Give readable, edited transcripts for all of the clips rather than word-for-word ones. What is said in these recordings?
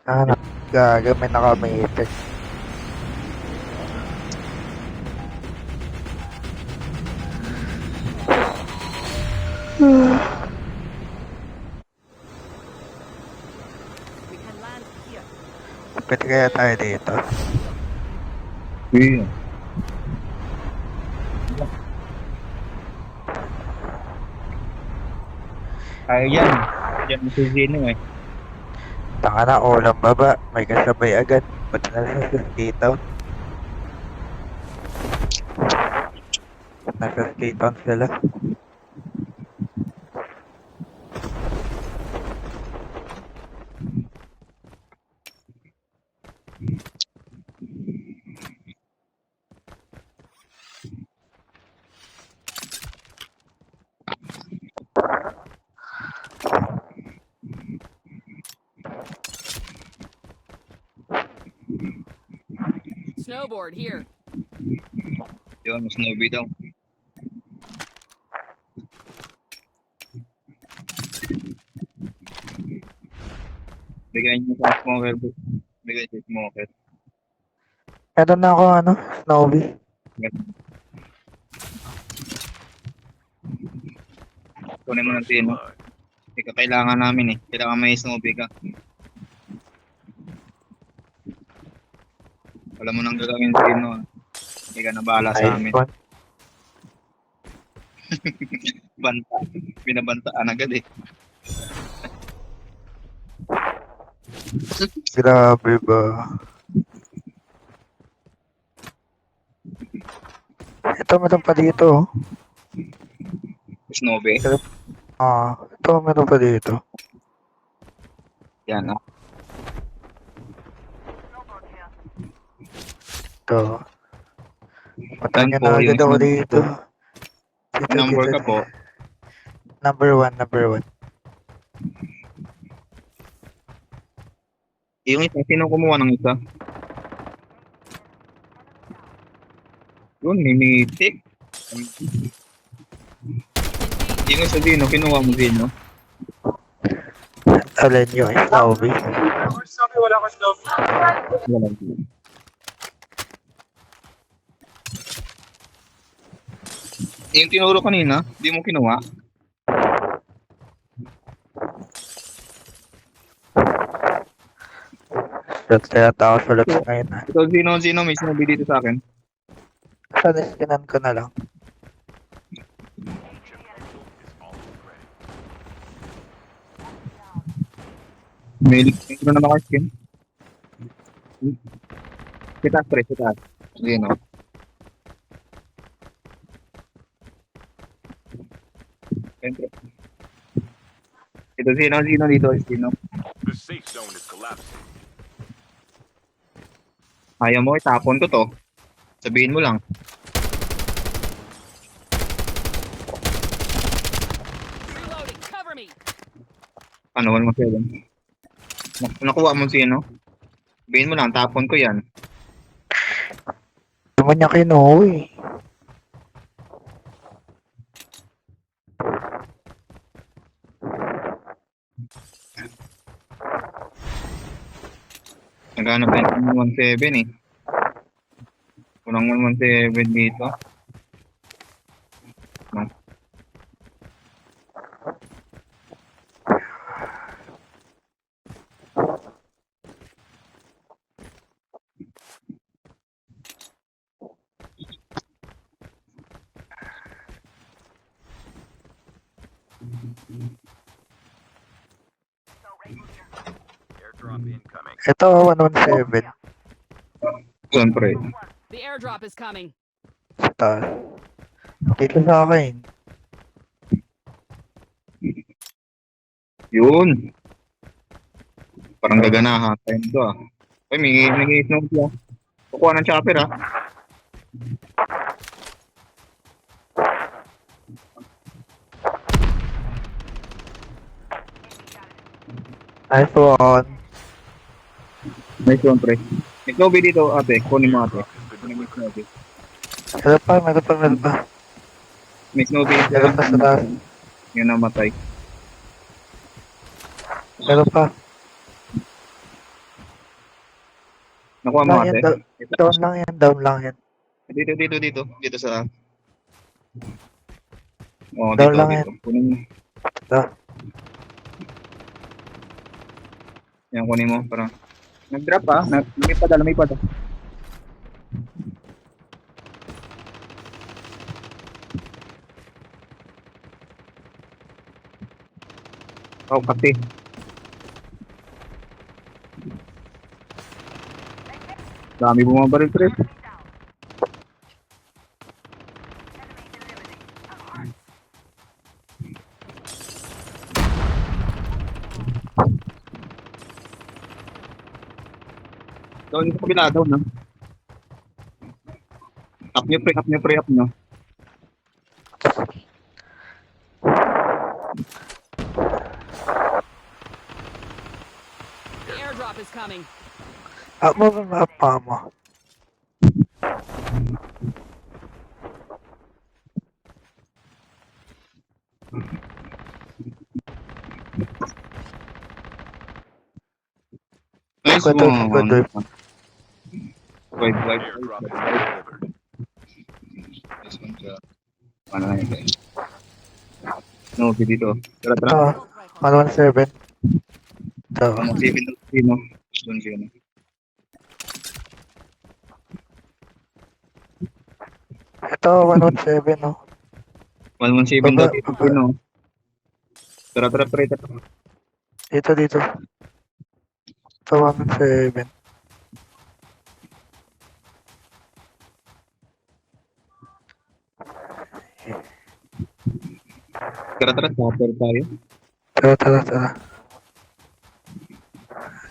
Ano? Gaga, may naka-matrix. We can land here. Pwede kaya tayo dito? Uy, kaya yan. Diyan mo si Zeno eh. Tanga na, ulang baba. May kasabay agad. Ba't nasa skate town? Nasa skate town sila. Snowboard here. Yun, mas Novi daw. Bigyan niyo sa smoker. Bigyan niyo sa smoker. Meron na ako, Snowy. Kunin mo ng Zeno. Ika kailangan namin eh. Kailangan may Snowy ka. Wala mo nang gagawin Zeno. Hindi ka na bahala sa amin. One. Banta. Binabantaan agad eh. Grabe ba? Ito, meron pa dito. Snowy. Ito, meron pa dito. Yan ah. Ito. Matanya Yan po, na agad yung ako number dito. Dito, Number dito. ka po. Number one. Yung isa, sino kumuha ng isa? Yun, mimitik. Yung isa Zeno, kinuha mo Zeno. Alin yung Snowy. Wala. Yung tinuro kanina, di mo kinuha. Shot kaya tao sa laps ngayon. Ito, Zeno, may sinabi dito sa akin. Sana skinan ko na lang. May na naman ako skin. Kita, pre, kita. Zeno. Siyempre. Ito, Zeno dito, Zeno. The safe zone is collapsing. Ayaw mo, itapon ko to. Sabihin mo lang. Reloading. Cover me. Ano, 117. Nakuha mo Zeno. Sabihin mo lang, tapon ko yan. Hindi mo niya kinuha eh. Naghanap tayo ng 117 eh. Unang 117 dito. No. Airdrop incoming. Ito, 117. Siyempre. The airdrop is coming. Sa taas. Dito sa akin. Yun. Parang gaganahan tayo dito ah. Ay, may snow siya. Kukuha ng chopper ah. Nice one. Nice one, pre. May Snowy dito, ate. Kunin mo, ate. Kunin mo yung Snowy. Meron pa. May Snowy Meron pa sa taas. yung namatay. Meron pa. Nakuha mo Lang yan, ate. down lang yan, down lang yan. Dito. Dito sa... Oo, Down dito, lang dito. Kunin mo. Ito. Yan, kunin mo. Parang... Nag-drop ah. Lumipad. Oh, kasi. Dami bumabaril, pre. Doon sa kabila, down, no? Up nyo, pre, up nyo. The airdrop is coming. Up mo. Nice Good mo. drive. Wait. Airdrop has been delivered. Nice one, siya. Ano na yun, guys? No, okay, dito. Tara. Ito, 117. Ito. Ang sipin ng sino. Doon siya, no? Ito, 117, no? 117 daw Baba. dito, sino? Tara, pre. Dito. Ito, 117. Tara, tapper tayo. Tara.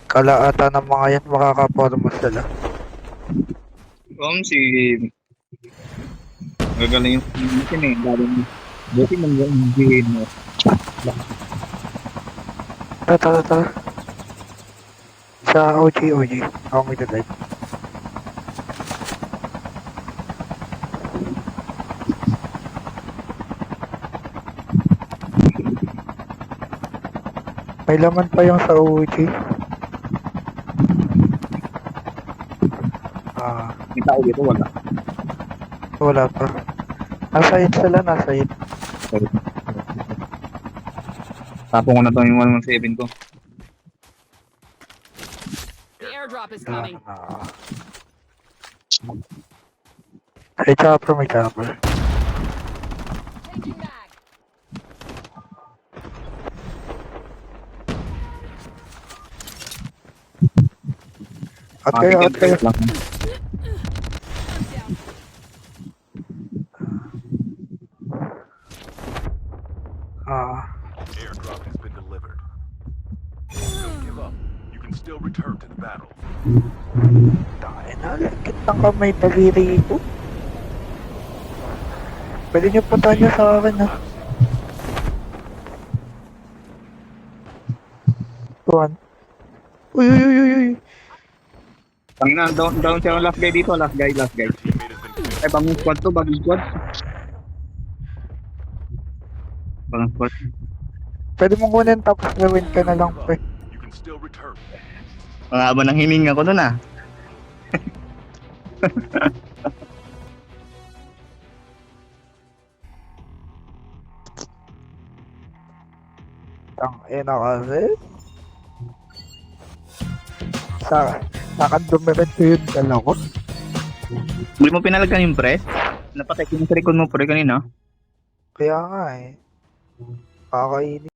Kalaata ng mga yan, makakaporma sila. Si... Gagaling yung mission eh. Galing... Buti man yung hindi mo. Tara. Sa OG. Ako may drive. May laman pa yung sa OG. May tao dito, wala. Wala pa. Nasa hit sila. Tapon ko na to yung 117 ko. The airdrop is coming. May chopper. Changing mag. At kayo. Lang. I'm down. Airdrop has been delivered. Don't give up. You can still return to the battle. Tayo na, lagkit ng kamay daliri ko. Pwede nyo puntahan nyo sa akin, ha? Tuwan. Uy. Tangina, down siya. Last guy dito. Last guy. Teammate has been killed. Ay, bagong squad to. Bagong squad. Pwede mong kunin tapos gawin ka na lang, pre. You can still return. Mga aba ng hininga ko nun ah. Tangina kasi. Sakan dumiretso yun, dala ko. Hindi mo pinalagyan yung press? Napatay ko yung sa record mo pre kanina. Kaya nga eh. Kakainin.